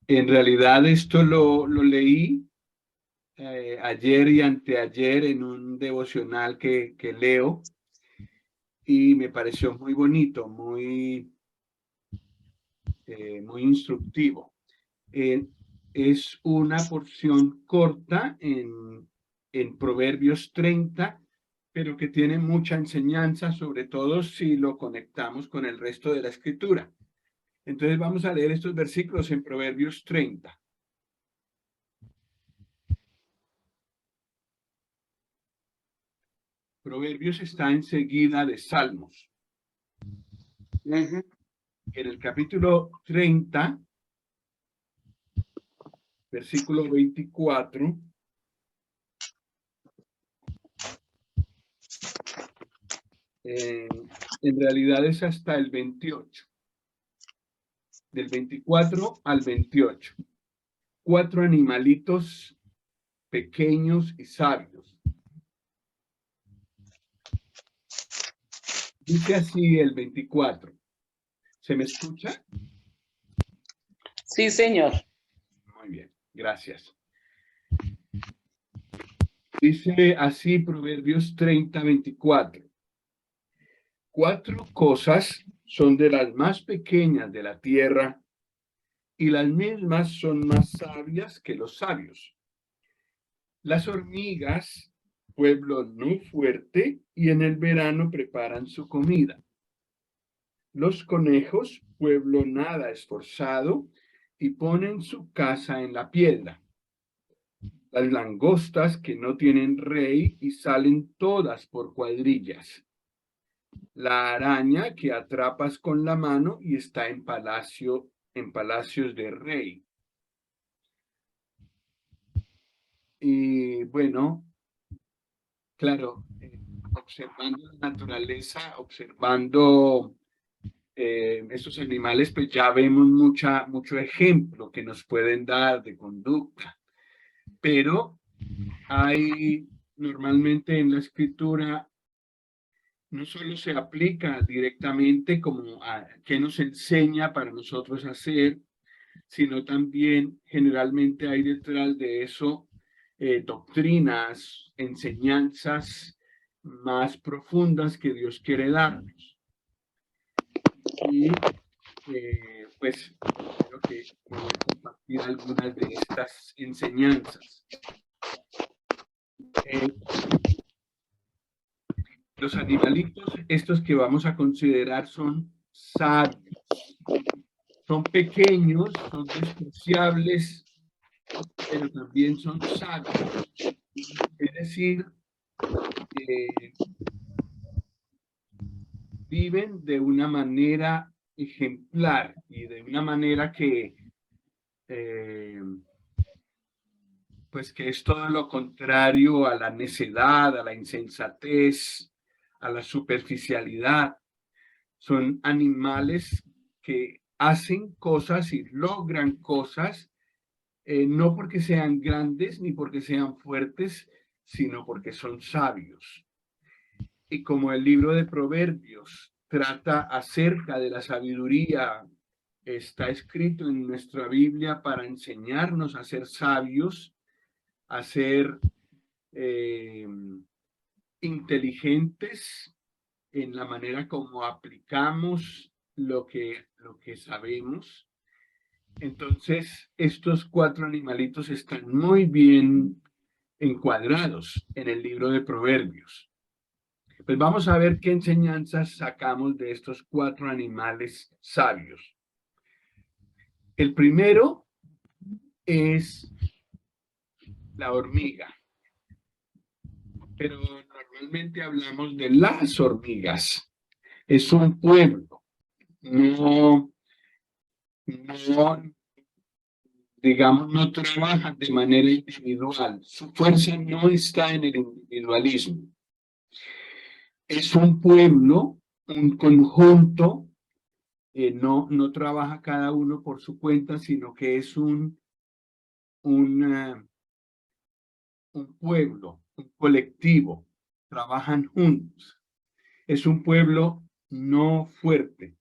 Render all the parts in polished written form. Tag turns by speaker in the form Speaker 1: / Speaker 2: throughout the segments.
Speaker 1: En realidad esto lo leí ayer y anteayer en un devocional que leo y me pareció muy bonito, muy instructivo. Eh, es una porción corta en Proverbios 30, pero que tiene mucha enseñanza, sobre todo si lo conectamos con el resto de la escritura. Entonces vamos a leer estos versículos en Proverbios 30. Proverbios está enseguida de Salmos. En el capítulo 30, versículo 24, en realidad es hasta el 28, del 24 al 28. 4 animalitos pequeños y sabios. Dice así el 24. ¿Se me escucha?
Speaker 2: Sí, señor.
Speaker 1: Muy bien, gracias. Dice así Proverbios 30, 24. 4 cosas son de las más pequeñas de la tierra y las mismas son más sabias que los sabios. Las hormigas, pueblo no fuerte, y en el verano preparan su comida. Los conejos, pueblo nada esforzado, y ponen su casa en la piedra. Las langostas que no tienen rey y salen todas por cuadrillas. La araña que atrapas con la mano y está en palacios de rey. Y bueno, claro, observando la naturaleza, observando estos animales, pues ya vemos mucho ejemplo que nos pueden dar de conducta. Pero hay normalmente en la escritura, no solo se aplica directamente como a qué nos enseña para nosotros hacer, sino también generalmente hay detrás de eso doctrinas, enseñanzas más profundas que Dios quiere darnos. Y pues creo que voy a compartir algunas de estas enseñanzas. Los animalitos, estos que vamos a considerar, son sabios. Son pequeños, son despreciables, pero también son sabios. Es decir, viven de una manera ejemplar y de una manera pues que es todo lo contrario a la necedad, a la insensatez, a la superficialidad. Son animales que hacen cosas y logran cosas, no porque sean grandes ni porque sean fuertes, sino porque son sabios. Y como el libro de Proverbios trata acerca de la sabiduría, está escrito en nuestra Biblia para enseñarnos a ser sabios, a ser inteligentes en la manera como aplicamos lo que sabemos. Entonces, estos 4 animalitos están muy bien encuadrados en el libro de Proverbios. Pues vamos a ver qué enseñanzas sacamos de estos 4 animales sabios. El primero es la hormiga, pero normalmente hablamos de las hormigas. Es un pueblo, no, digamos, no trabajan de manera individual. Su fuerza no está en el individualismo. Es un pueblo, un conjunto, no trabaja cada uno por su cuenta, sino que es un pueblo, un colectivo, trabajan juntos. Es un pueblo no fuerte.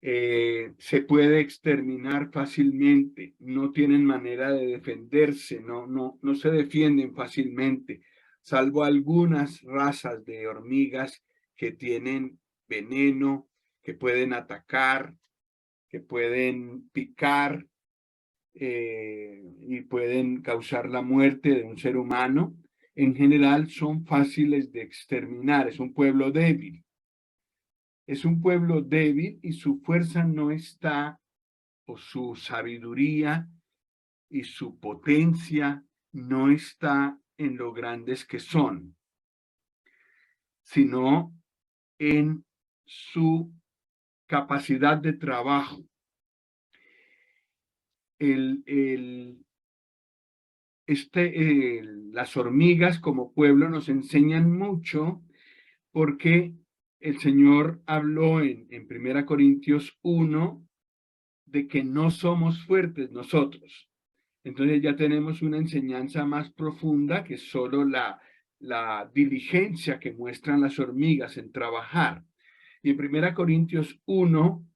Speaker 1: se puede exterminar fácilmente, no tienen manera de defenderse, no se defienden fácilmente, salvo algunas razas de hormigas que tienen veneno, que pueden atacar, que pueden picar y pueden causar la muerte de un ser humano. En general son fáciles de exterminar, es un pueblo débil. Es un pueblo débil y su fuerza no está, o su sabiduría y su potencia no está en lo grandes que son, sino en su capacidad de trabajo. Las hormigas como pueblo nos enseñan mucho porque el Señor habló en 1 Corintios 1 de que no somos fuertes nosotros. Entonces ya tenemos una enseñanza más profunda que solo la diligencia que muestran las hormigas en trabajar. Y en 1 Corintios 1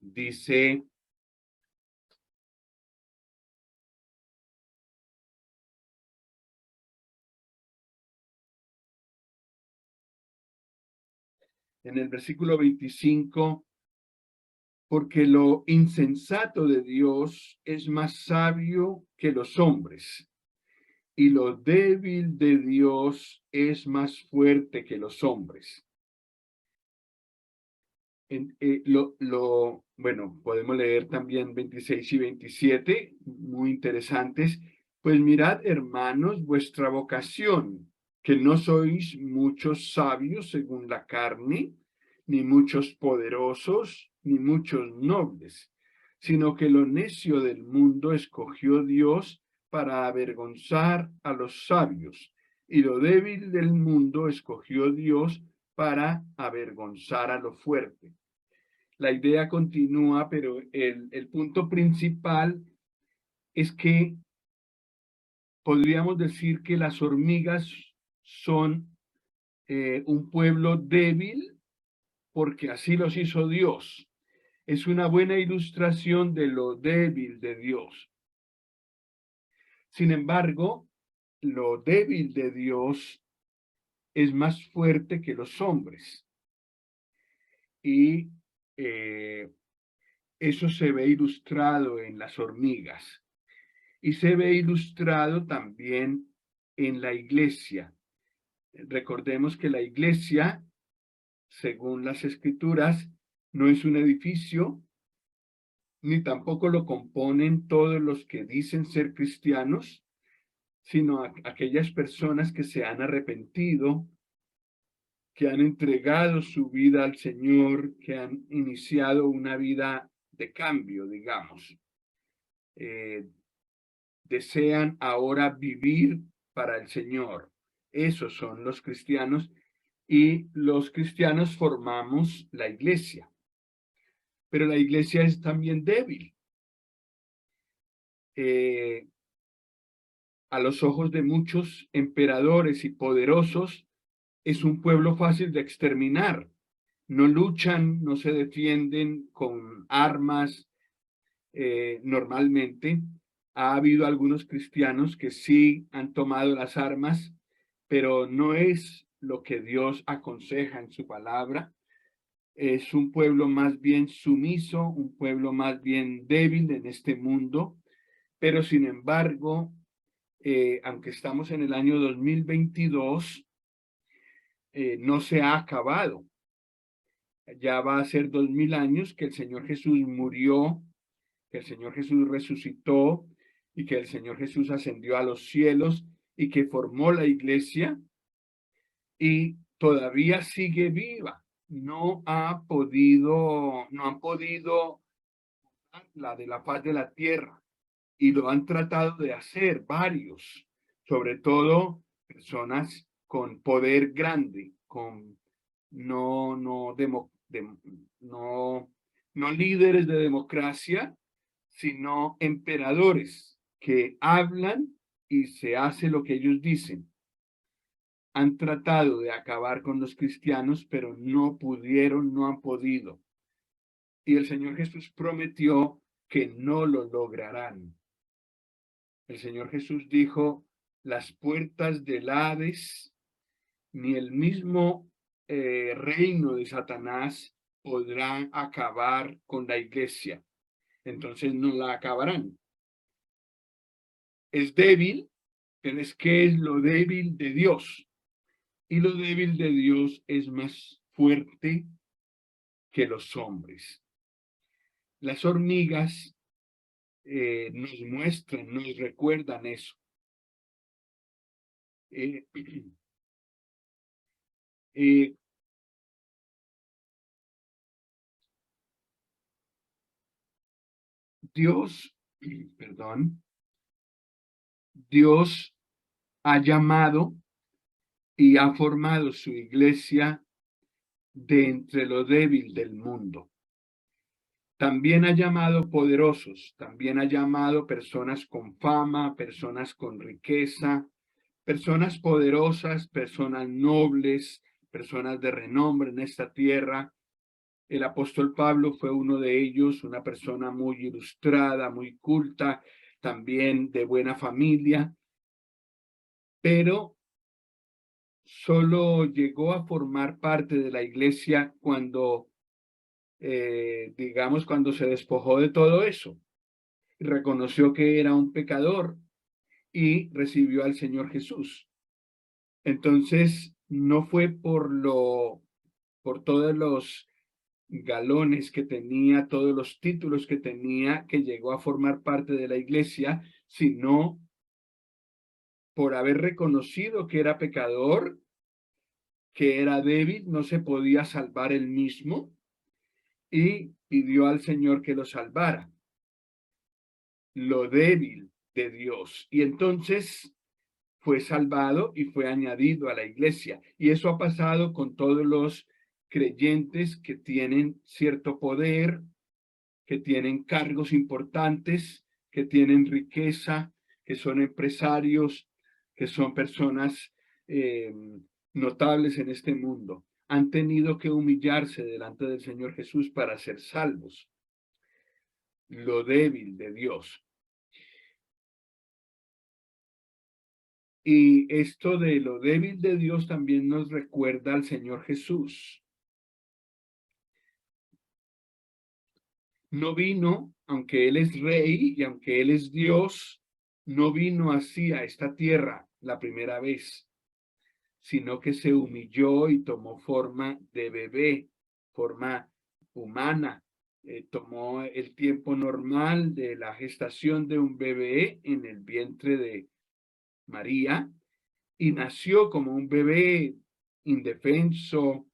Speaker 1: dice, en el versículo 25, porque lo insensato de Dios es más sabio que los hombres, y lo débil de Dios es más fuerte que los hombres. Bueno, podemos leer también 26 y 27, muy interesantes. Pues mirad, hermanos, vuestra vocación, que no sois muchos sabios según la carne, ni muchos poderosos, ni muchos nobles, sino que lo necio del mundo escogió Dios para avergonzar a los sabios, y lo débil del mundo escogió Dios para avergonzar a lo fuerte. La idea continúa, pero el punto principal es que podríamos decir que las hormigas son un pueblo débil porque así los hizo Dios. Es una buena ilustración de lo débil de Dios. Sin embargo, lo débil de Dios es más fuerte que los hombres. Y eso se ve ilustrado en las hormigas y se ve ilustrado también en la iglesia. Recordemos que la iglesia, según las escrituras, no es un edificio, ni tampoco lo componen todos los que dicen ser cristianos, sino aquellas personas que se han arrepentido, que han entregado su vida al Señor, que han iniciado una vida de cambio, digamos. Desean ahora vivir para el Señor. Esos son los cristianos y los cristianos formamos la iglesia. Pero la iglesia es también débil. A los ojos de muchos emperadores y poderosos, es un pueblo fácil de exterminar. No luchan, no se defienden con armas normalmente. Ha habido algunos cristianos que sí han tomado las armas, pero no es lo que Dios aconseja en su palabra. Es un pueblo más bien sumiso, un pueblo más bien débil en este mundo, pero sin embargo, aunque estamos en el año 2022, no se ha acabado. Ya va a ser 2000 años que el Señor Jesús murió, que el Señor Jesús resucitó y que el Señor Jesús ascendió a los cielos y que formó la iglesia y todavía sigue viva. No han podido la de la faz de la tierra y lo han tratado de hacer varios, sobre todo personas con poder grande, con no líderes de democracia, sino emperadores que hablan y se hace lo que ellos dicen. Han tratado de acabar con los cristianos, pero no pudieron, no han podido. Y el Señor Jesús prometió que no lo lograrán. El Señor Jesús dijo, las puertas del Hades, ni el mismo reino de Satanás podrán acabar con la iglesia. Entonces no la acabarán. Es débil, pero es que es lo débil de Dios. Y lo débil de Dios es más fuerte que los hombres. Las hormigas nos muestran, nos recuerdan eso. Eh, eh, Dios, perdón, Dios ha llamado y ha formado su iglesia de entre lo débil del mundo. También ha llamado poderosos, también ha llamado personas con fama, personas con riqueza, personas poderosas, personas nobles, personas de renombre en esta tierra. El apóstol Pablo fue uno de ellos, una persona muy ilustrada, muy culta, también de buena familia, pero solo llegó a formar parte de la iglesia cuando, digamos, cuando se despojó de todo eso, reconoció que era un pecador y recibió al Señor Jesús. Entonces, no fue por todos los galones que tenía, todos los títulos que tenía, que llegó a formar parte de la iglesia, sino por haber reconocido que era pecador, que era débil, no se podía salvar él mismo, y pidió al Señor que lo salvara. Lo débil de Dios. Y entonces fue salvado y fue añadido a la iglesia. Y eso ha pasado con todos los creyentes que tienen cierto poder, que tienen cargos importantes, que tienen riqueza, que son empresarios, que son personas notables en este mundo. Han tenido que humillarse delante del Señor Jesús para ser salvos. Lo débil de Dios. Y esto de lo débil de Dios también nos recuerda al Señor Jesús. No vino, aunque Él es rey y aunque Él es Dios, no vino así a esta tierra la primera vez, sino que se humilló y tomó forma de bebé, forma humana. Tomó el tiempo normal de la gestación de un bebé en el vientre de María y nació como un bebé indefenso,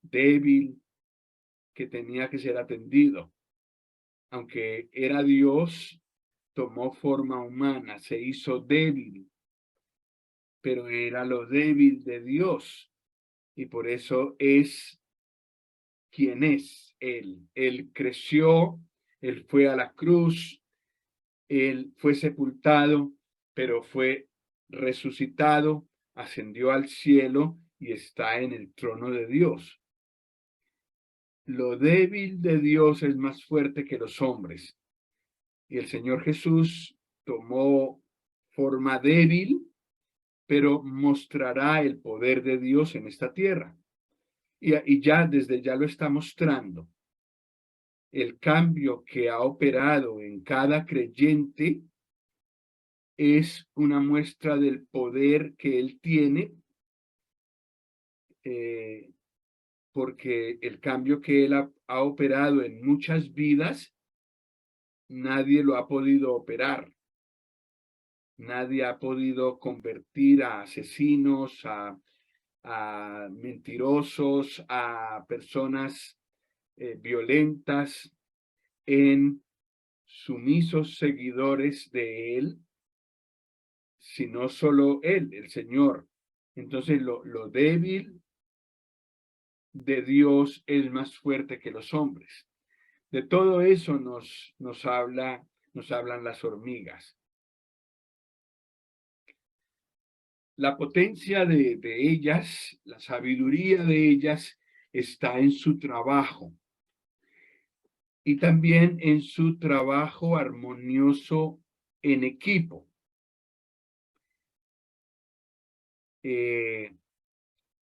Speaker 1: débil, que tenía que ser atendido. Aunque era Dios, tomó forma humana, se hizo débil, pero era lo débil de Dios y por eso es quien es Él. Él creció, Él fue a la cruz, Él fue sepultado, pero fue resucitado, ascendió al cielo y está en el trono de Dios. Lo débil de Dios es más fuerte que los hombres. Y el Señor Jesús tomó forma débil, pero mostrará el poder de Dios en esta tierra. Y ya desde ya lo está mostrando. El cambio que ha operado en cada creyente es una muestra del poder que Él tiene, porque el cambio que Él ha operado en muchas vidas, nadie lo ha podido operar. Nadie ha podido convertir a asesinos, a mentirosos, a personas violentas en sumisos seguidores de Él, sino solo Él, el Señor. Entonces lo débil de Dios es más fuerte que los hombres. De todo eso nos hablan las hormigas. La potencia de ellas, la sabiduría de ellas está en su trabajo. y también en su trabajo armonioso en equipo.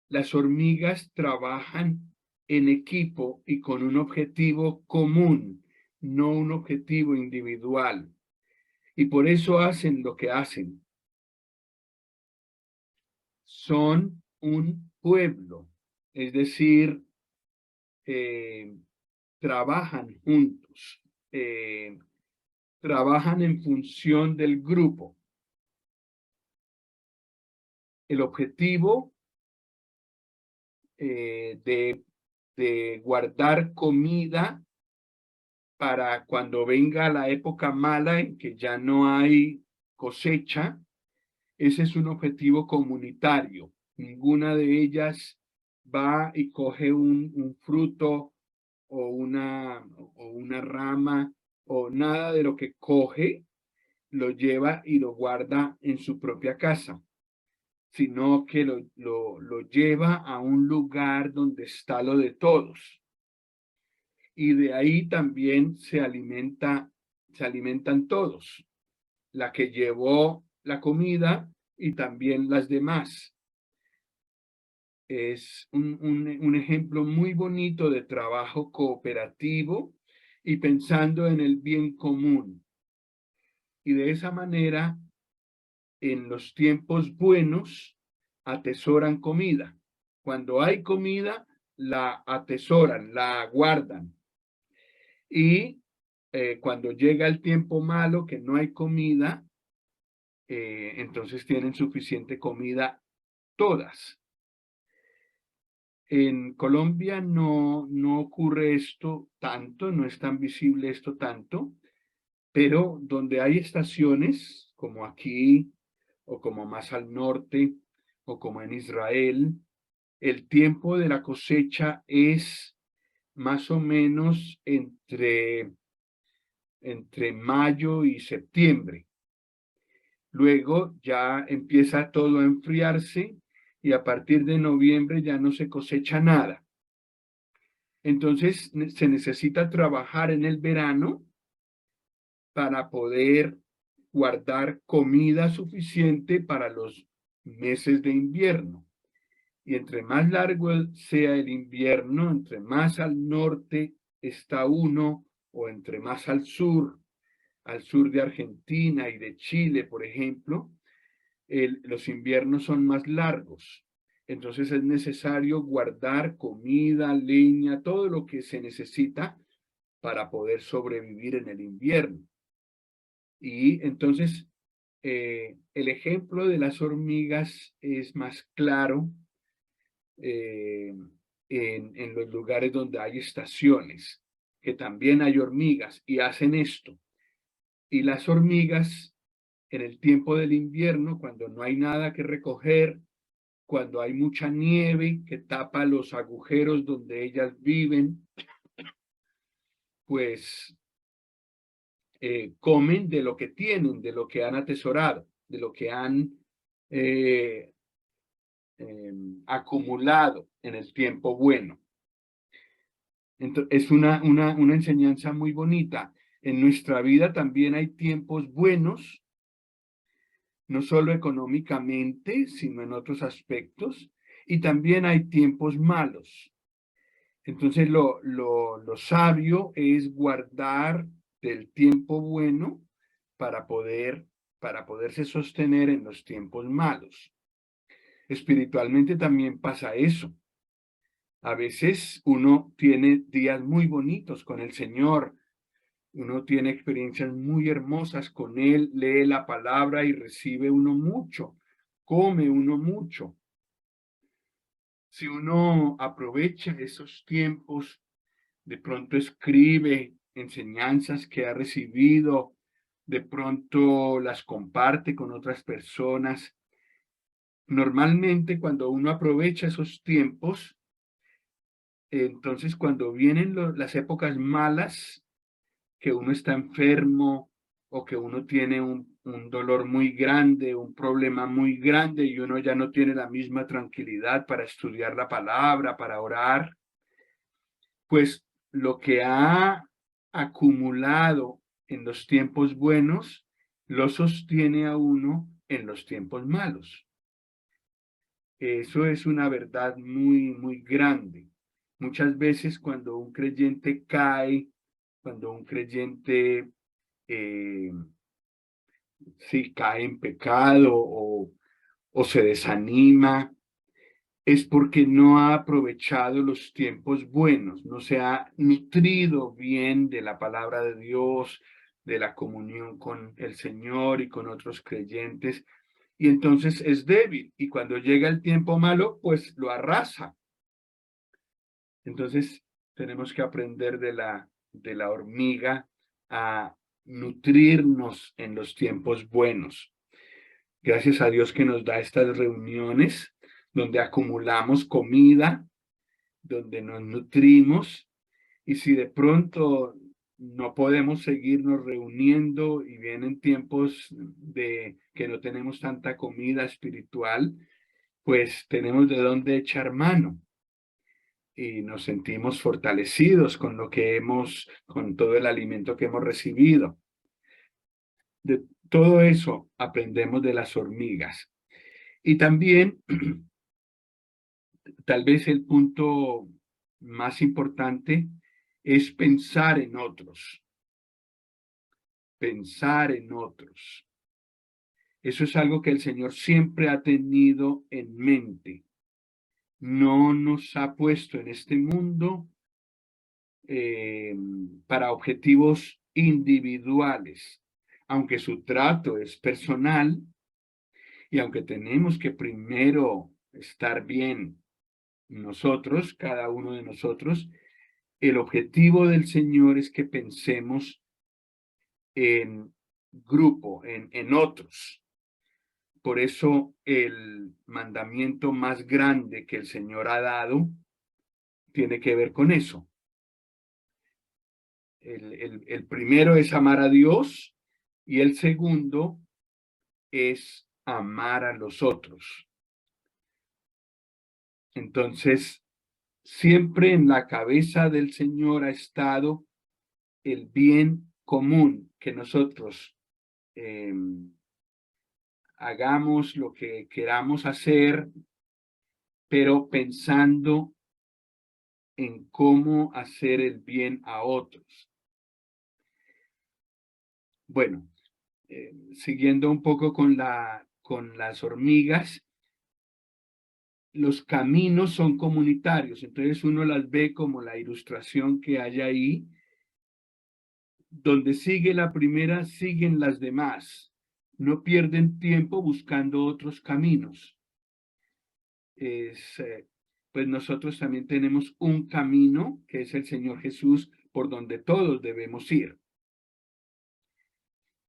Speaker 1: Las hormigas trabajan en equipo y con un objetivo común, no un objetivo individual. Y por eso hacen lo que hacen. Son un pueblo, es decir, trabajan juntos, trabajan en función del grupo. El objetivo de guardar comida para cuando venga la época mala en que ya no hay cosecha, ese es un objetivo comunitario. Ninguna de ellas va y coge un fruto o una rama o nada de lo que coge, lo lleva y lo guarda en su propia casa, sino que lo lleva a un lugar donde está lo de todos. Y de ahí también se alimentan todos. La que llevó la comida y también las demás. Es un ejemplo muy bonito de trabajo cooperativo y pensando en el bien común. Y de esa manera, en los tiempos buenos, atesoran comida. Cuando hay comida, la atesoran, la guardan. Y cuando llega el tiempo malo, que no hay comida, entonces tienen suficiente comida todas. En Colombia no ocurre esto tanto, no es tan visible esto tanto, pero donde hay estaciones, como aquí, o como más al norte, o como en Israel, el tiempo de la cosecha es más o menos entre mayo y septiembre. Luego ya empieza todo a enfriarse y a partir de noviembre ya no se cosecha nada. Entonces se necesita trabajar en el verano para poder guardar comida suficiente para los meses de invierno. Y entre más largo sea el invierno, entre más al norte está uno o entre más al sur de Argentina y de Chile, por ejemplo, los inviernos son más largos. Entonces es necesario guardar comida, leña, todo lo que se necesita para poder sobrevivir en el invierno. Y entonces el ejemplo de las hormigas es más claro en los lugares donde hay estaciones, que también hay hormigas y hacen esto. Y las hormigas en el tiempo del invierno, cuando no hay nada que recoger, cuando hay mucha nieve que tapa los agujeros donde ellas viven, pues comen de lo que tienen, de lo que han atesorado, de lo que han eh, acumulado en el tiempo bueno. Entonces, es una enseñanza muy bonita. En nuestra vida también hay tiempos buenos, no solo económicamente, sino en otros aspectos, y también hay tiempos malos. Entonces, lo sabio es guardar del tiempo bueno para poderse sostener en los tiempos malos. Espiritualmente también pasa eso. A veces uno tiene días muy bonitos con el Señor, uno tiene experiencias muy hermosas con Él, lee la palabra y recibe uno mucho, come uno mucho. Si uno aprovecha esos tiempos, de pronto escribe enseñanzas que ha recibido, de pronto las comparte con otras personas. Normalmente cuando uno aprovecha esos tiempos, entonces cuando vienen las épocas malas, que uno está enfermo o que uno tiene un dolor muy grande, un problema muy grande y uno ya no tiene la misma tranquilidad para estudiar la palabra, para orar, pues lo que ha acumulado en los tiempos buenos lo sostiene a uno en los tiempos malos. Eso es una verdad muy, muy grande. Muchas veces cuando un creyente cae, cuando un creyente sí cae en pecado o se desanima, es porque no ha aprovechado los tiempos buenos, no se ha nutrido bien de la palabra de Dios, de la comunión con el Señor y con otros creyentes, y entonces es débil, y cuando llega el tiempo malo, pues lo arrasa. Entonces tenemos que aprender de la hormiga a nutrirnos en los tiempos buenos. Gracias a Dios que nos da estas reuniones donde acumulamos comida, donde nos nutrimos, y si de pronto no podemos seguirnos reuniendo y vienen tiempos de que no tenemos tanta comida espiritual, pues tenemos de dónde echar mano y nos sentimos fortalecidos con lo que con todo el alimento que hemos recibido. De todo eso aprendemos de las hormigas. Y también, tal vez el punto más importante es pensar en otros. Pensar en otros. Eso es algo que el Señor siempre ha tenido en mente. No nos ha puesto en este mundo para objetivos individuales, aunque su trato es personal y aunque tenemos que primero estar bien nosotros, cada uno de nosotros, el objetivo del Señor es que pensemos en grupo, en otros. Por eso el mandamiento más grande que el Señor ha dado tiene que ver con eso. El primero es amar a Dios y el segundo es amar a los otros. Entonces, siempre en la cabeza del Señor ha estado el bien común, que nosotros hagamos lo que queramos hacer, pero pensando en cómo hacer el bien a otros. Bueno, siguiendo un poco con las hormigas, los caminos son comunitarios, entonces uno las ve como la ilustración que hay ahí, donde sigue la primera, siguen las demás, no pierden tiempo buscando otros caminos. Pues nosotros también tenemos un camino, que es el Señor Jesús, por donde todos debemos ir.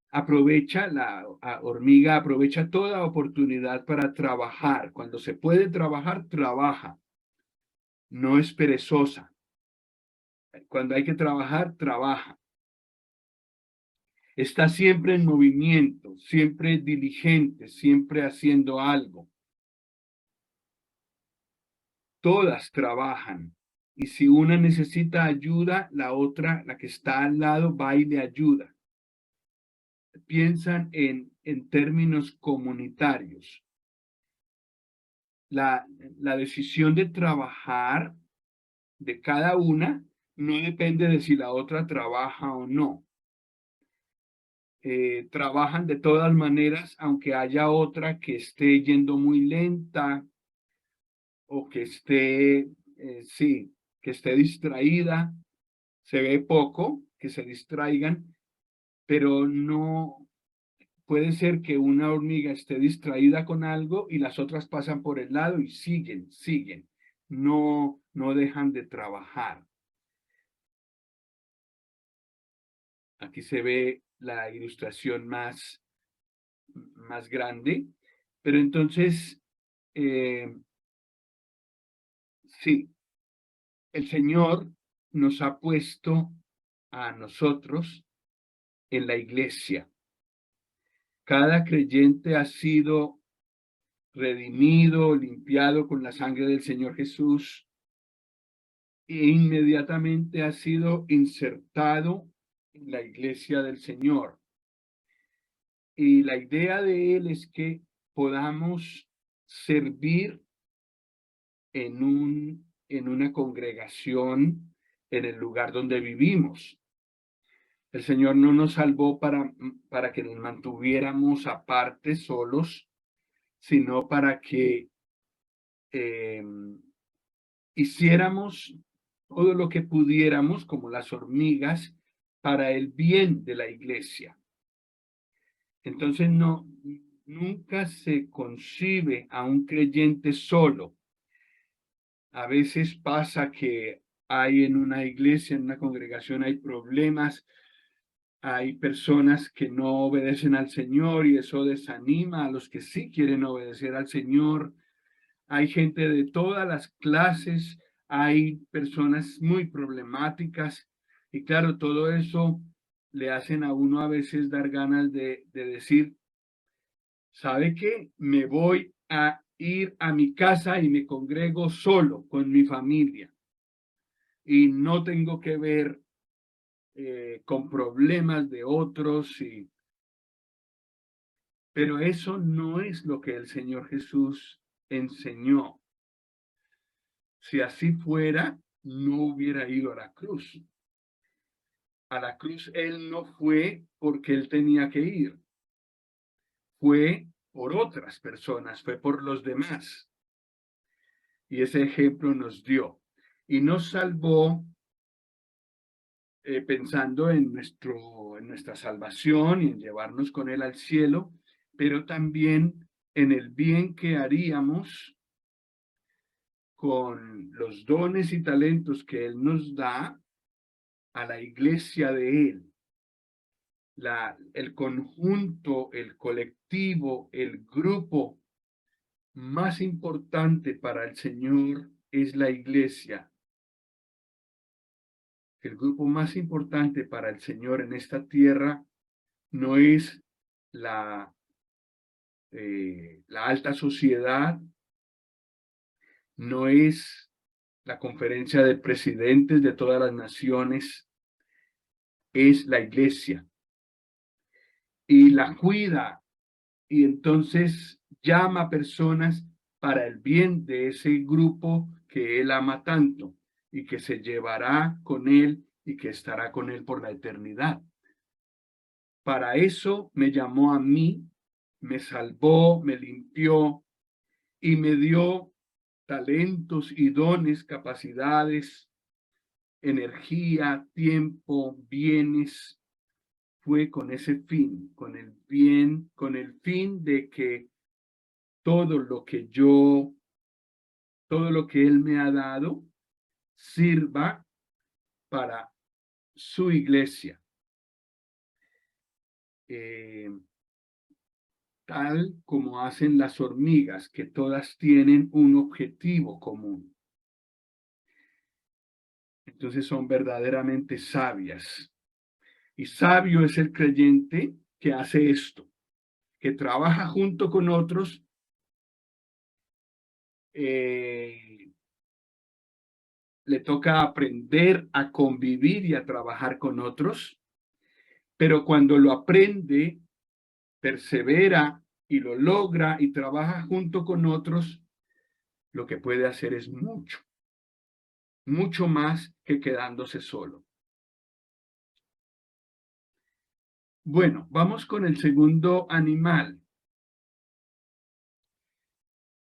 Speaker 1: La hormiga aprovecha toda oportunidad para trabajar. Cuando se puede trabajar, trabaja. No es perezosa. Cuando hay que trabajar, trabaja. Está siempre en movimiento, siempre diligente, siempre haciendo algo. Todas trabajan. Y si una necesita ayuda, la otra, la que está al lado, va y le ayuda. Piensan en términos comunitarios. La decisión de trabajar de cada una no depende de si la otra trabaja o no. Trabajan de todas maneras, aunque haya otra que esté yendo muy lenta o que esté, sí, que esté distraída. Se ve poco que se distraigan, pero no puede ser que una hormiga esté distraída con algo y las otras pasan por el lado y siguen. No dejan de trabajar. Aquí se ve la ilustración más grande, pero entonces, sí, el Señor nos ha puesto a nosotros en la iglesia. Cada creyente ha sido redimido, limpiado con la sangre del Señor Jesús e inmediatamente ha sido insertado en la iglesia del Señor. Y la idea de él es que podamos servir en una congregación en el lugar donde vivimos. El Señor no nos salvó para que nos mantuviéramos aparte, solos, sino para que eh, hiciéramos todo lo que pudiéramos, como las hormigas, para el bien de la iglesia. Entonces, nunca se concibe a un creyente solo. A veces pasa que hay en una iglesia, en una congregación, hay problemas, hay personas que no obedecen al Señor y eso desanima a los que sí quieren obedecer al Señor. Hay gente de todas las clases, hay personas muy problemáticas y claro, todo eso le hacen a uno a veces dar ganas de decir, ¿sabe qué? Me voy a ir a mi casa y me congrego solo con mi familia y no tengo que ver con problemas de otros. Pero eso no es lo que el Señor Jesús enseñó. Si así fuera, no hubiera ido a la cruz. A la cruz él no fue porque él tenía que ir. Fue por otras personas, fue por los demás. Y ese ejemplo nos dio. Y nos salvó pensando en nuestra salvación y en llevarnos con él al cielo, pero también en el bien que haríamos con los dones y talentos que él nos da a la iglesia de él. El conjunto, el colectivo, el grupo más importante para el Señor es la iglesia. El grupo más importante para el Señor en esta tierra no es la alta sociedad, no es la conferencia de presidentes de todas las naciones, es la iglesia. Y la cuida y entonces llama a personas para el bien de ese grupo que él ama tanto y que se llevará con él y que estará con él por la eternidad. Para eso me llamó a mí, me salvó, me limpió y me dio talentos y dones, capacidades, energía, tiempo, bienes. Fue con ese fin, con el bien, con el fin de que todo lo que todo lo que Él me ha dado, sirva para su iglesia. Tal como hacen las hormigas, que todas tienen un objetivo común. Entonces son verdaderamente sabias. Y sabio es el creyente que hace esto, que trabaja junto con otros, le toca aprender a convivir y a trabajar con otros, pero cuando lo aprende, persevera y lo logra y trabaja junto con otros, lo que puede hacer es mucho, mucho más que quedándose solo. Bueno, vamos con el segundo animal.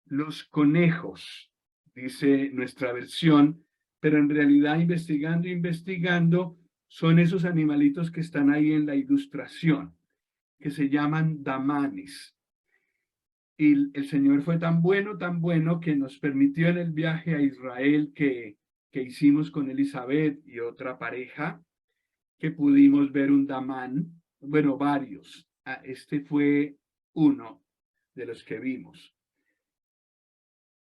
Speaker 1: Los conejos, dice nuestra versión, pero en realidad investigando, son esos animalitos que están ahí en la ilustración, que se llaman damanes. Y el Señor fue tan bueno, que nos permitió en el viaje a Israel que hicimos con Elizabeth y otra pareja, que pudimos ver un damán, bueno, varios. Este fue uno de los que vimos.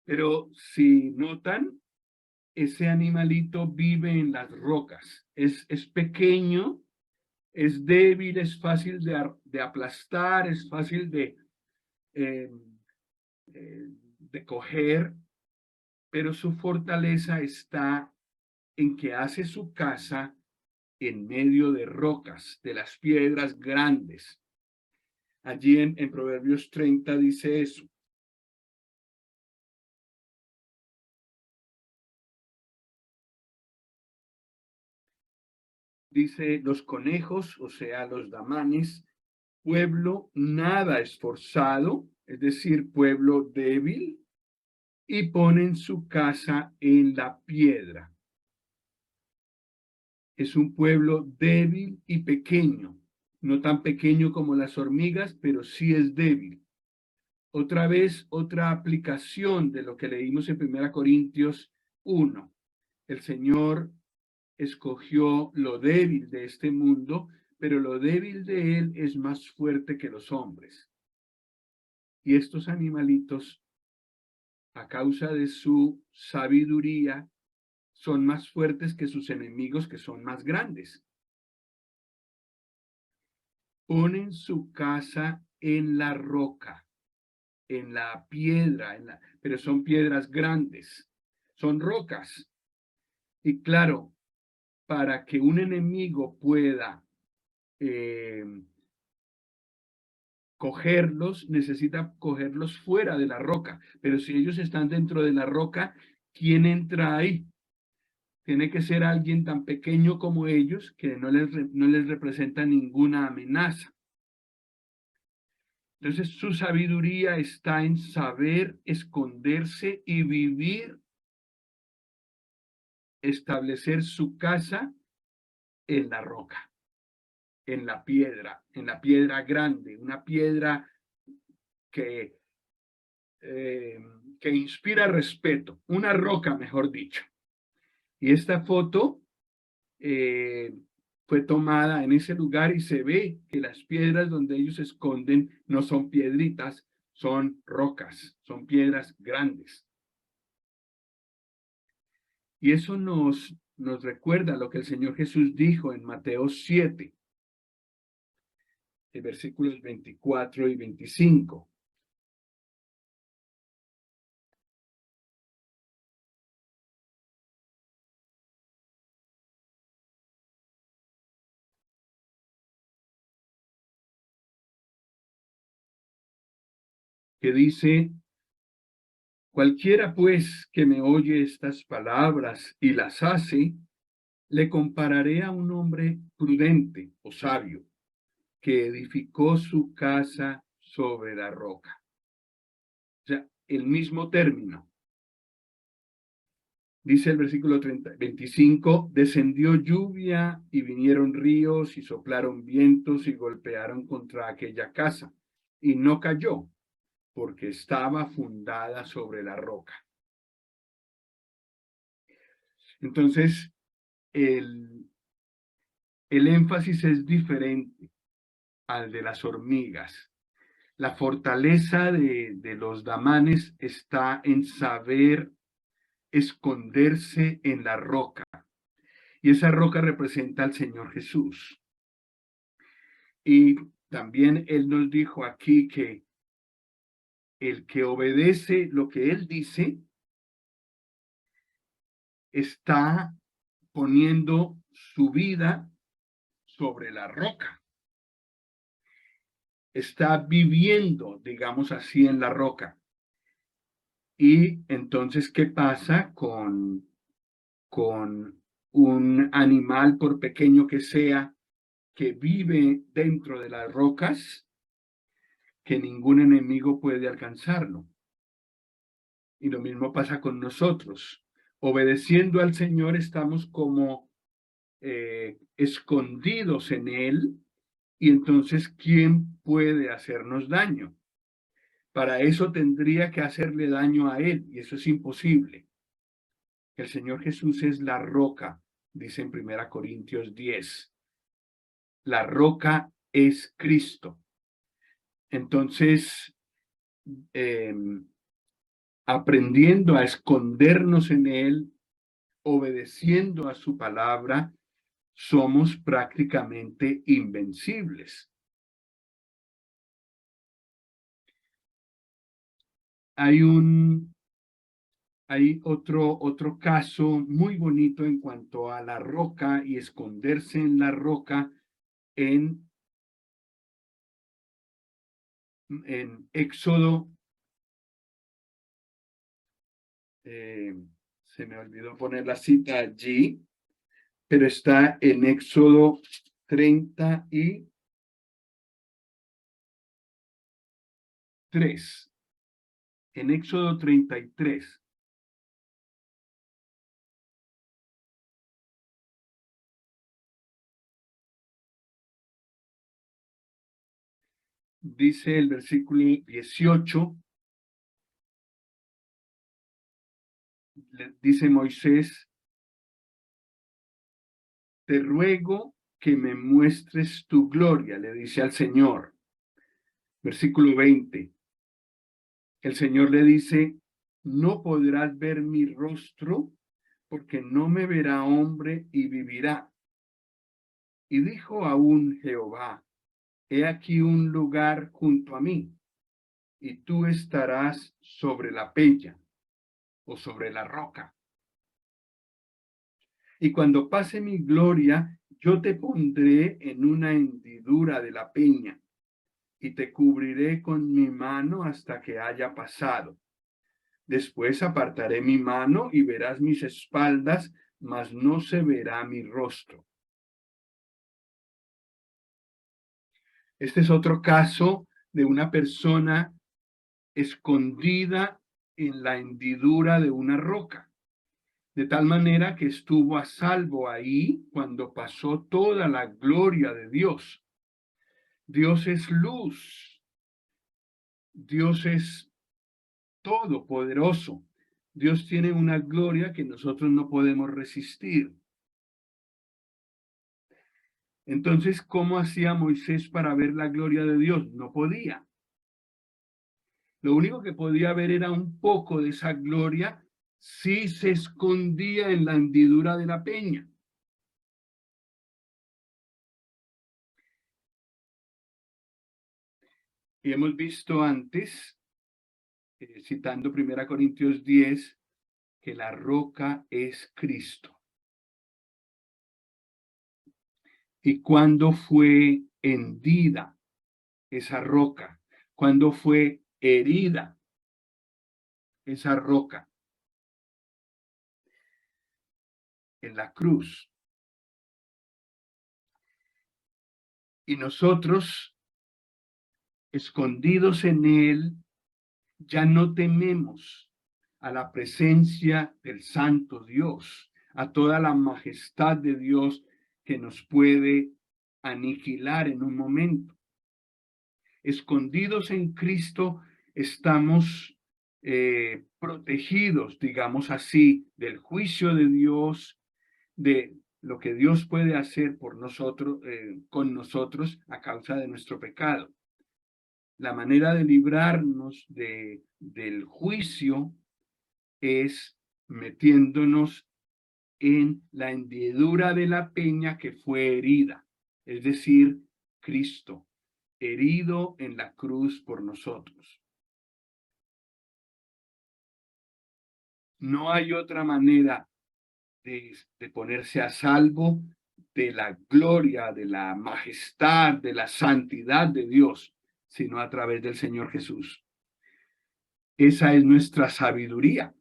Speaker 1: Pero si notan, ese animalito vive en las rocas. Es pequeño, es débil, es fácil de aplastar, es fácil eh, de coger, pero su fortaleza está en que hace su casa en medio de rocas, de las piedras grandes. Allí en Proverbios 30 dice eso. Dice, los conejos, o sea, los damanes, pueblo nada esforzado, es decir, pueblo débil, y ponen su casa en la piedra. Es un pueblo débil y pequeño, no tan pequeño como las hormigas, pero sí es débil. Otra vez, otra aplicación de lo que leímos en 1 Corintios 1. El Señor escogió lo débil de este mundo, pero lo débil de él es más fuerte que los hombres. Y estos animalitos, a causa de su sabiduría, son más fuertes que sus enemigos, que son más grandes. Ponen su casa en la roca, en la piedra, pero son piedras grandes, son rocas. Y claro, para que un enemigo pueda cogerlos, necesita cogerlos fuera de la roca. Pero si ellos están dentro de la roca, ¿quién entra ahí? Tiene que ser alguien tan pequeño como ellos que no les representa ninguna amenaza. Entonces su sabiduría está en saber esconderse y vivir, establecer su casa en la roca, en la piedra grande, una piedra que, que inspira respeto, una roca, mejor dicho. Y esta foto fue tomada en ese lugar y se ve que las piedras donde ellos se esconden no son piedritas, son rocas, son piedras grandes. Y eso nos recuerda lo que el Señor Jesús dijo en Mateo 7, versículos 24 y 25. Que dice, cualquiera pues que me oye estas palabras y las hace, le compararé a un hombre prudente o sabio que edificó su casa sobre la roca. O sea, el mismo término. Dice el versículo 25, descendió lluvia y vinieron ríos y soplaron vientos y golpearon contra aquella casa y no cayó porque estaba fundada sobre la roca. Entonces, el énfasis es diferente al de las hormigas. La fortaleza de los damanes está en saber esconderse en la roca. Y esa roca representa al Señor Jesús. Y también Él nos dijo aquí que el que obedece lo que Él dice está poniendo su vida sobre la roca. Está viviendo, digamos así, en la roca. Y entonces, ¿qué pasa con un animal, por pequeño que sea, que vive dentro de las rocas? Que ningún enemigo puede alcanzarlo. Y lo mismo pasa con nosotros. Obedeciendo al Señor estamos como escondidos en Él, y entonces, ¿quién puede hacernos daño? Para eso tendría que hacerle daño a Él, y eso es imposible. El Señor Jesús es la roca, dice en 1 Corintios 10. La roca es Cristo. Entonces, aprendiendo a escondernos en Él, obedeciendo a su palabra, somos prácticamente invencibles. Hay un Hay otro caso muy bonito en cuanto a la roca y esconderse en la roca en Éxodo, se me olvidó poner la cita allí, pero está en Éxodo 33. En Éxodo 33. Dice el versículo 18, dice Moisés, te ruego que me muestres tu gloria, le dice al Señor. Versículo 20, el Señor le dice, no podrás ver mi rostro, porque no me verá hombre y vivirá. Y dijo aún Jehová, he aquí un lugar junto a mí, y tú estarás sobre la peña o sobre la roca. Y cuando pase mi gloria, yo te pondré en una hendidura de la peña, y te cubriré con mi mano hasta que haya pasado. Después apartaré mi mano y verás mis espaldas, mas no se verá mi rostro. Este es otro caso de una persona escondida en la hendidura de una roca, de tal manera que estuvo a salvo ahí cuando pasó toda la gloria de Dios. Dios es luz, Dios es todopoderoso, Dios tiene una gloria que nosotros no podemos resistir. Entonces, ¿cómo hacía Moisés para ver la gloria de Dios? No podía. Lo único que podía ver era un poco de esa gloria si se escondía en la hendidura de la peña. Y hemos visto antes, citando 1 Corintios 10, que la roca es Cristo. ¿Y cuándo fue hendida esa roca? ¿Cuándo fue herida esa roca? En la cruz. Y nosotros, escondidos en él, ya no tememos a la presencia del Santo Dios, a toda la majestad de Dios que nos puede aniquilar en un momento. Escondidos en Cristo estamos protegidos, digamos así, del juicio de Dios, de lo que Dios puede hacer por nosotros, con nosotros a causa de nuestro pecado. La manera de librarnos del juicio es metiéndonos en la hendidura de la peña que fue herida, es decir, Cristo, herido en la cruz por nosotros. No hay otra manera de ponerse a salvo de la gloria, de la majestad, de la santidad de Dios, sino a través del Señor Jesús. Esa es nuestra sabiduría.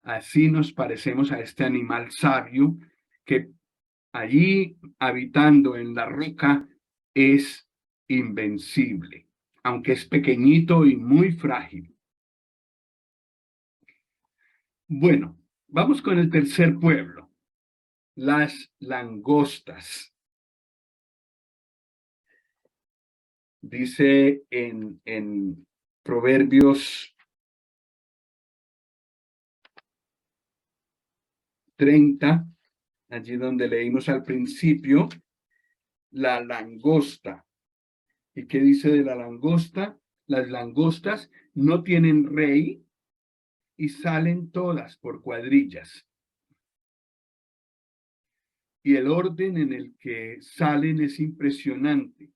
Speaker 1: Así nos parecemos a este animal sabio que allí habitando en la roca es invencible, aunque es pequeñito y muy frágil. Bueno, vamos con el tercer pueblo, las langostas. Dice en Proverbios 30, allí donde leímos al principio, la langosta. ¿Y qué dice de la langosta? Las langostas no tienen rey y salen todas por cuadrillas. Y el orden en el que salen es impresionante.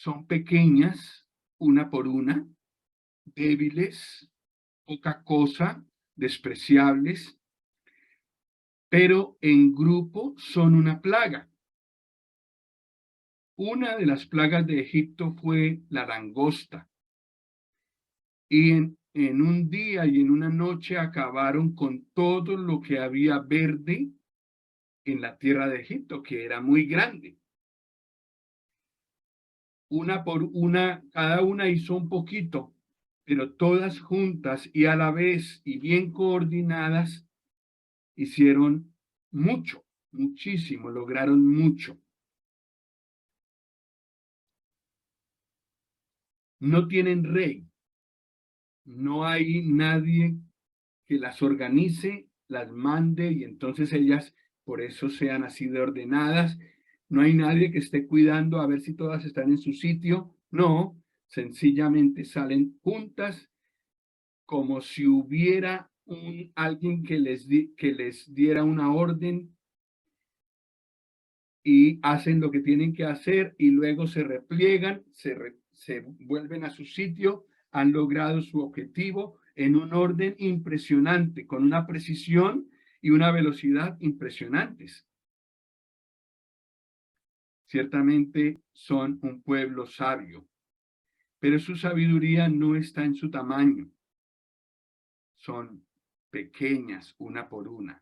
Speaker 1: son pequeñas, una por una, débiles, poca cosa, despreciables, pero en grupo son una plaga. Una de las plagas de Egipto fue la langosta, y en un día y en una noche acabaron con todo lo que había verde en la tierra de Egipto, que era muy grande. Una por una, cada una hizo un poquito, pero todas juntas y a la vez y bien coordinadas hicieron mucho, muchísimo, lograron mucho. No tienen rey, no hay nadie que las organice, las mande y entonces ellas por eso sean así de ordenadas. No hay nadie que esté cuidando a ver si todas están en su sitio. No, sencillamente salen juntas como si hubiera alguien que les diera una orden y hacen lo que tienen que hacer y luego se repliegan, se vuelven a su sitio, han logrado su objetivo en un orden impresionante, con una precisión y una velocidad impresionantes. Ciertamente son un pueblo sabio, pero su sabiduría no está en su tamaño. Son pequeñas una por una.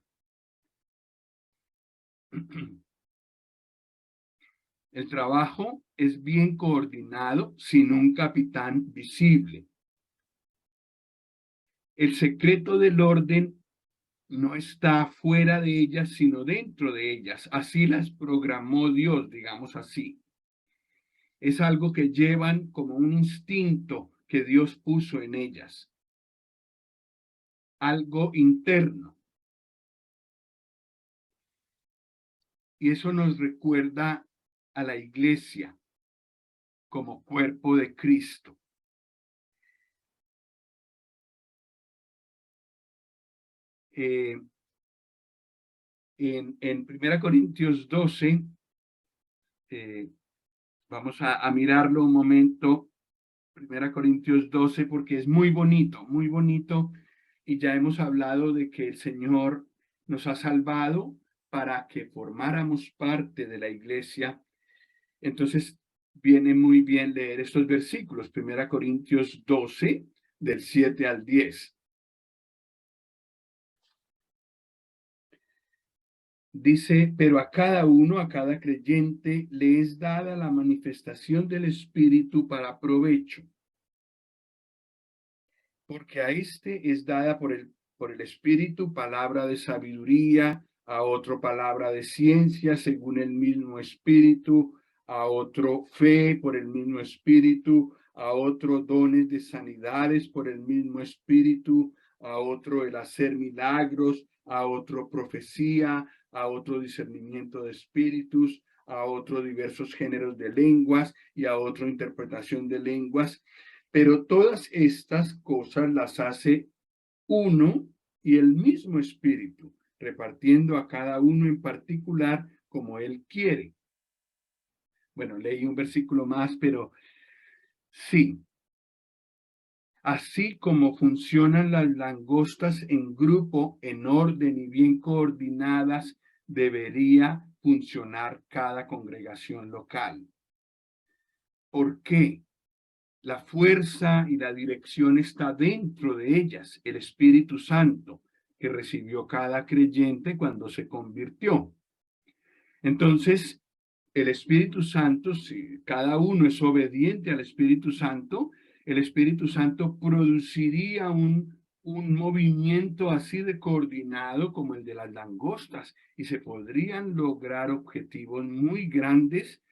Speaker 1: El trabajo es bien coordinado sin un capitán visible. El secreto del orden no está fuera de ellas, sino dentro de ellas. Así las programó Dios, digamos así. Es algo que llevan como un instinto que Dios puso en ellas. Algo interno. Y eso nos recuerda a la iglesia como cuerpo de Cristo. En 1 Corintios 12, vamos a mirarlo un momento, 1 Corintios 12, porque es muy bonito, y ya hemos hablado de que el Señor nos ha salvado para que formáramos parte de la iglesia. Entonces, viene muy bien leer estos versículos, 1 Corintios 12, del 7 al 10. Dice, pero a cada uno, a cada creyente, le es dada la manifestación del Espíritu para provecho. Porque a este es dada por el Espíritu palabra de sabiduría, a otro palabra de ciencia según el mismo Espíritu, a otro fe por el mismo Espíritu, a otro dones de sanidades por el mismo Espíritu, a otro el hacer milagros, a otro profecía, a otro discernimiento de espíritus, a otro diversos géneros de lenguas y a otro interpretación de lenguas. Pero todas estas cosas las hace uno y el mismo Espíritu, repartiendo a cada uno en particular como Él quiere. Bueno, leí un versículo más, pero sí. Así como funcionan las langostas en grupo, en orden y bien coordinadas, debería funcionar cada congregación local. ¿Por qué? La fuerza y la dirección está dentro de ellas, el Espíritu Santo que recibió cada creyente cuando se convirtió. Entonces, el Espíritu Santo, si cada uno es obediente al Espíritu Santo, el Espíritu Santo produciría un movimiento así de coordinado como el de las langostas y se podrían lograr objetivos muy grandes,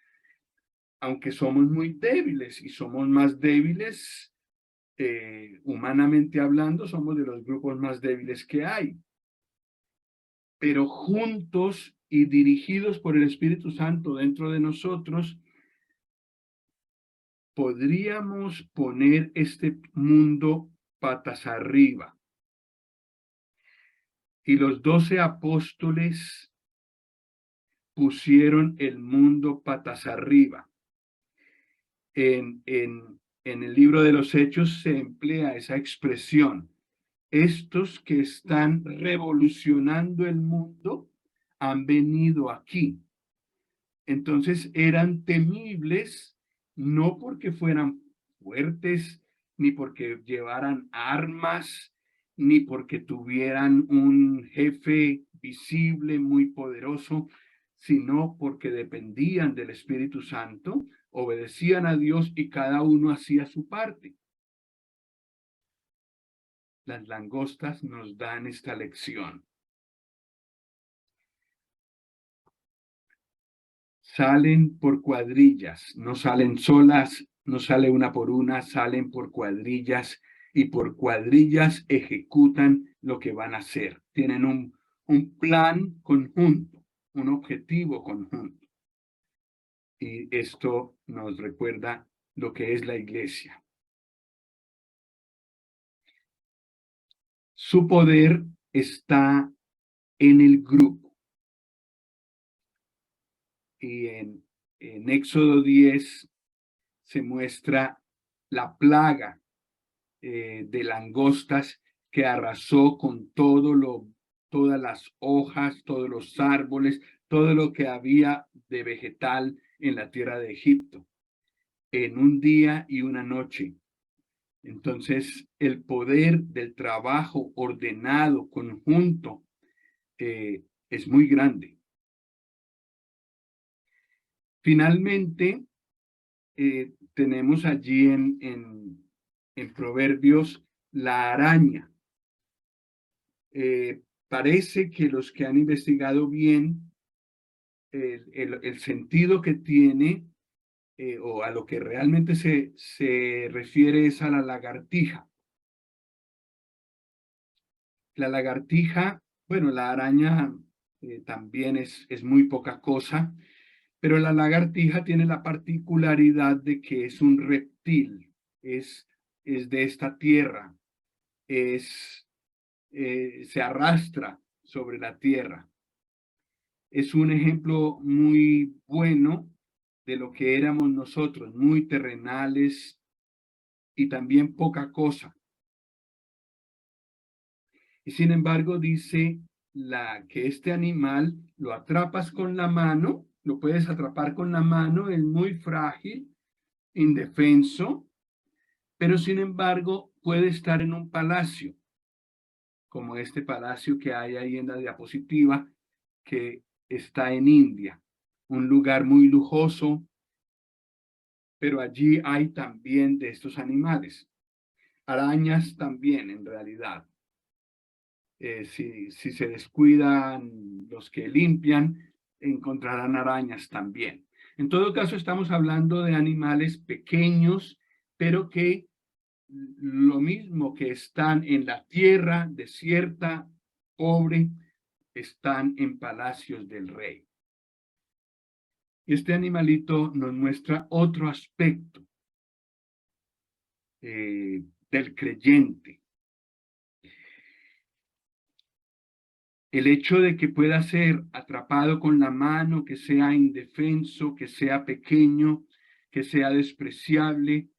Speaker 1: aunque somos muy débiles y somos más débiles, humanamente hablando, somos de los grupos más débiles que hay. Pero juntos y dirigidos por el Espíritu Santo dentro de nosotros, podríamos poner este mundo patas arriba. Y los 12 apóstoles pusieron el mundo patas arriba. En el libro de los Hechos se emplea esa expresión. Estos que están revolucionando el mundo han venido aquí. Entonces eran temibles, no porque fueran fuertes, ni porque llevaran armas, ni porque tuvieran un jefe visible muy poderoso, sino porque dependían del Espíritu Santo, obedecían a Dios y cada uno hacía su parte. Las langostas nos dan esta lección. Salen por cuadrillas, no salen solas, no sale una por una, salen por cuadrillas y por cuadrillas ejecutan lo que van a hacer. Tienen un plan conjunto, un objetivo conjunto. Y esto nos recuerda lo que es la iglesia. Su poder está en el grupo. Y en Éxodo 10 se muestra la plaga de langostas que arrasó con todas las hojas, todos los árboles, todo lo que había de vegetal en la tierra de Egipto, en un día y una noche. Entonces, el poder del trabajo ordenado, conjunto, es muy grande. Finalmente, tenemos allí en Proverbios la araña. Parece que los que han investigado bien el sentido que tiene o a lo que realmente se refiere es a la lagartija. La lagartija, bueno, la araña también es muy poca cosa, pero la lagartija tiene la particularidad de que es un reptil, es de esta tierra, se arrastra sobre la tierra. Es un ejemplo muy bueno de lo que éramos nosotros, muy terrenales y también poca cosa. Y sin embargo dice que este animal lo atrapas con la mano, lo puedes atrapar con la mano, es muy frágil, indefenso, pero sin embargo puede estar en un palacio, como este palacio que hay ahí en la diapositiva, que está en India, un lugar muy lujoso, pero allí hay también de estos animales. Arañas también, en realidad. Si se descuidan los que limpian, encontrarán arañas también. En todo caso, estamos hablando de animales pequeños, pero que lo mismo que están en la tierra desierta, pobre, están en palacios del rey. Este animalito nos muestra otro aspecto del creyente. El hecho de que pueda ser atrapado con la mano, que sea indefenso, que sea pequeño, que sea despreciable,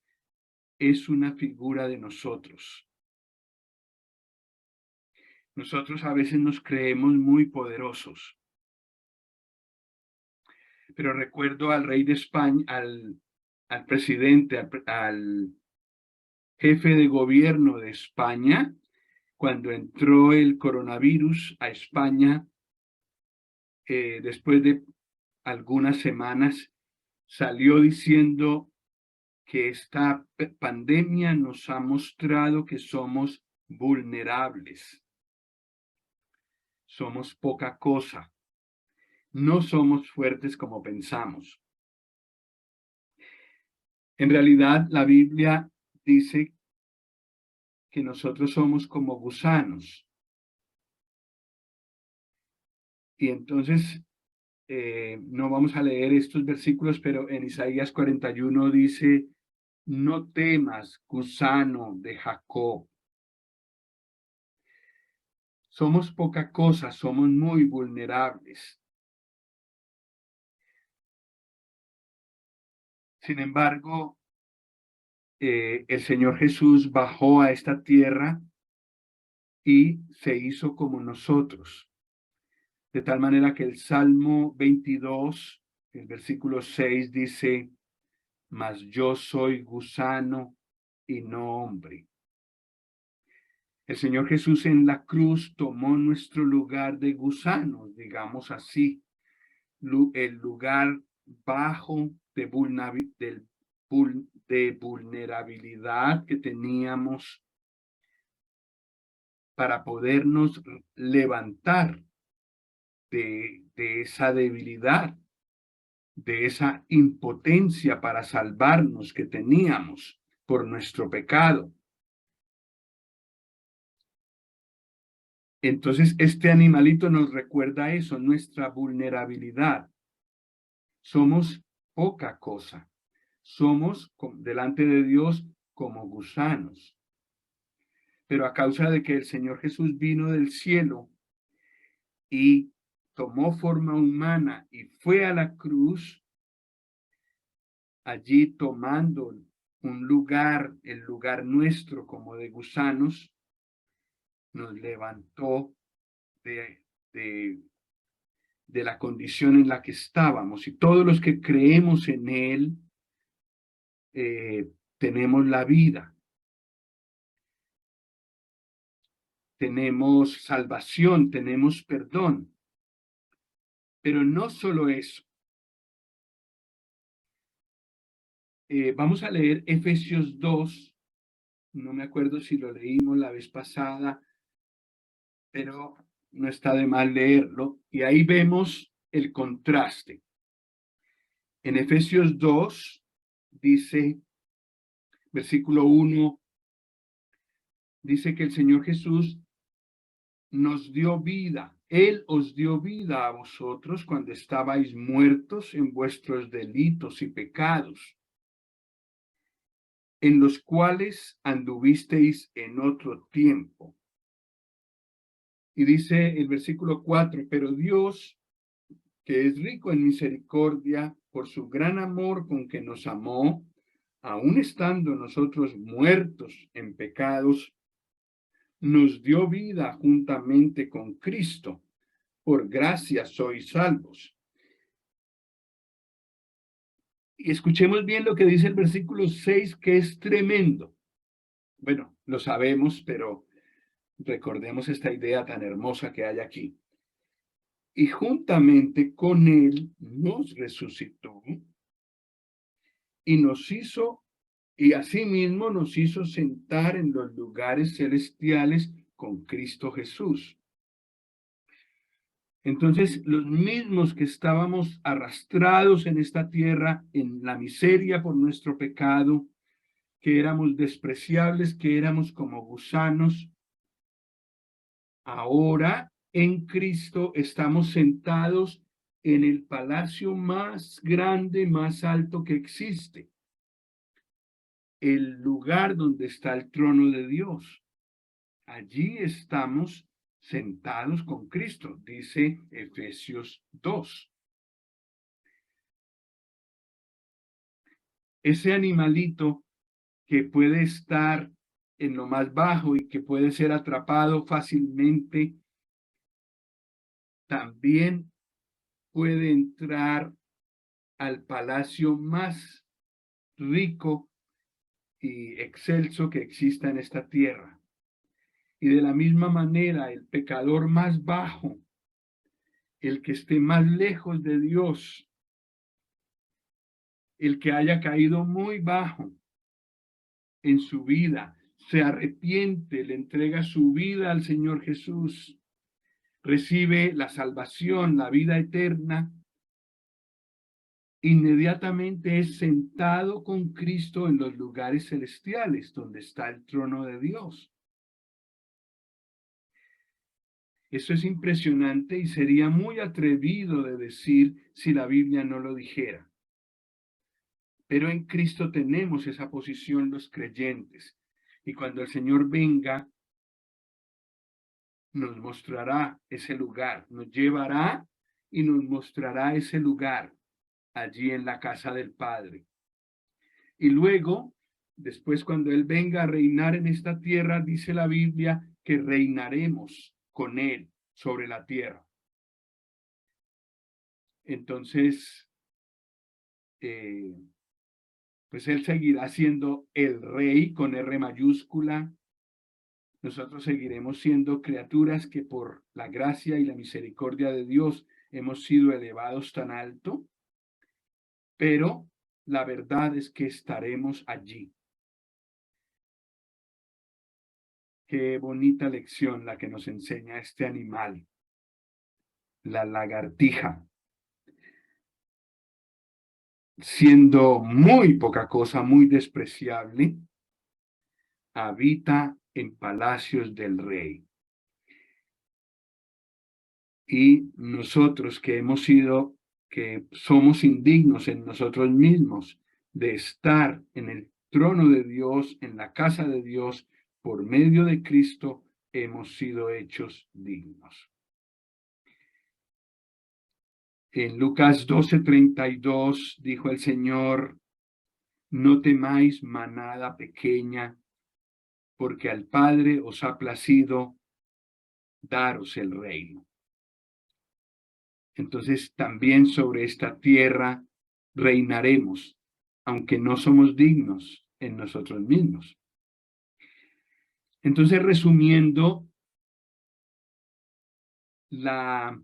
Speaker 1: es una figura de nosotros. Nosotros a veces nos creemos muy poderosos. Pero recuerdo al rey de España, al presidente, al jefe de gobierno de España, cuando entró el coronavirus a España, después de algunas semanas, salió diciendo que esta pandemia nos ha mostrado que somos vulnerables, somos poca cosa, no somos fuertes como pensamos. En realidad, la Biblia dice que nosotros somos como gusanos. Y entonces, no vamos a leer estos versículos, pero en Isaías 41 dice, no temas, gusano de Jacob. Somos poca cosa, somos muy vulnerables. Sin embargo, el Señor Jesús bajó a esta tierra y se hizo como nosotros. De tal manera que el Salmo 22, el versículo 6 dice, mas yo soy gusano y no hombre. El Señor Jesús en la cruz tomó nuestro lugar de gusanos, digamos así, el lugar bajo de vulnerabilidad que teníamos para podernos levantar de esa debilidad, de esa impotencia para salvarnos que teníamos por nuestro pecado. Entonces, este animalito nos recuerda eso, nuestra vulnerabilidad. Somos poca cosa. Somos delante de Dios como gusanos. Pero a causa de que el Señor Jesús vino del cielo y tomó forma humana y fue a la cruz, allí tomando un lugar, el lugar nuestro como de gusanos, nos levantó de la condición en la que estábamos. Y todos los que creemos en Él, tenemos la vida, tenemos salvación, tenemos perdón. Pero no solo eso. Vamos a leer Efesios 2, no me acuerdo si lo leímos la vez pasada, pero no está de mal leerlo, y ahí vemos el contraste. En Efesios 2 dice, versículo 1, dice que el Señor Jesús nos dio vida. Él os dio vida a vosotros cuando estabais muertos en vuestros delitos y pecados, en los cuales anduvisteis en otro tiempo. Y dice el versículo 4, pero Dios, que es rico en misericordia, por su gran amor con que nos amó, aun estando nosotros muertos en pecados, nos dio vida juntamente con Cristo. Por gracia sois salvos. Y escuchemos bien lo que dice el versículo 6, que es tremendo. Bueno, lo sabemos, pero recordemos esta idea tan hermosa que hay aquí. Y juntamente con él nos resucitó y nos hizo, y asimismo nos hizo sentar en los lugares celestiales con Cristo Jesús. Entonces, los mismos que estábamos arrastrados en esta tierra, en la miseria por nuestro pecado, que éramos despreciables, que éramos como gusanos, ahora en Cristo estamos sentados en el palacio más grande, más alto que existe, el lugar donde está el trono de Dios. Allí estamos sentados con Cristo, dice Efesios 2. Ese animalito que puede estar en lo más bajo y que puede ser atrapado fácilmente, también puede entrar al palacio más rico y excelso que exista en esta tierra. Y de la misma manera, el pecador más bajo, el que esté más lejos de Dios, el que haya caído muy bajo en su vida, se arrepiente, le entrega su vida al Señor Jesús, recibe la salvación, la vida eterna, inmediatamente es sentado con Cristo en los lugares celestiales, donde está el trono de Dios. Eso es impresionante y sería muy atrevido de decir si la Biblia no lo dijera. Pero en Cristo tenemos esa posición los creyentes. Y cuando el Señor venga, nos mostrará ese lugar, nos llevará y nos mostrará ese lugar allí en la casa del Padre. Y luego Después, cuando Él venga a reinar en esta tierra, dice la Biblia que reinaremos con Él sobre la tierra. Entonces, pues Él seguirá siendo el Rey con R mayúscula. Nosotros seguiremos siendo criaturas que por la gracia y la misericordia de Dios hemos sido elevados tan alto, pero la verdad es que estaremos allí. Qué bonita lección la que nos enseña este animal, la lagartija. Siendo muy poca cosa, muy despreciable, habita en palacios del rey. Y nosotros que somos indignos en nosotros mismos de estar en el trono de Dios, en la casa de Dios, por medio de Cristo, hemos sido hechos dignos. En Lucas 12:32 dijo el Señor: no temáis, manada pequeña, porque al Padre os ha placido daros el reino. Entonces también sobre esta tierra reinaremos, aunque no somos dignos en nosotros mismos. Entonces, resumiendo, la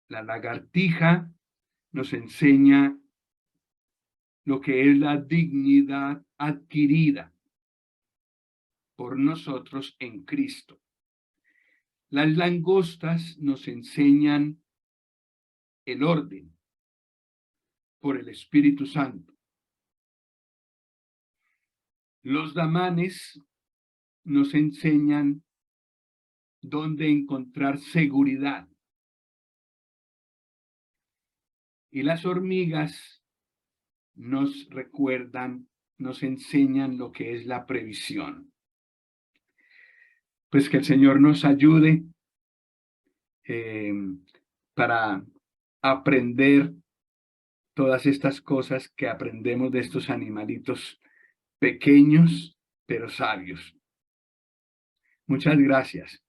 Speaker 1: lagartija nos enseña lo que es la dignidad adquirida por nosotros en Cristo. Las langostas nos enseñan el orden por el Espíritu Santo. Los damanes nos enseñan dónde encontrar seguridad. Y las hormigas nos recuerdan, nos enseñan lo que es la previsión. Pues que el Señor nos ayude para aprender todas estas cosas que aprendemos de estos animalitos pequeños pero sabios. Muchas gracias.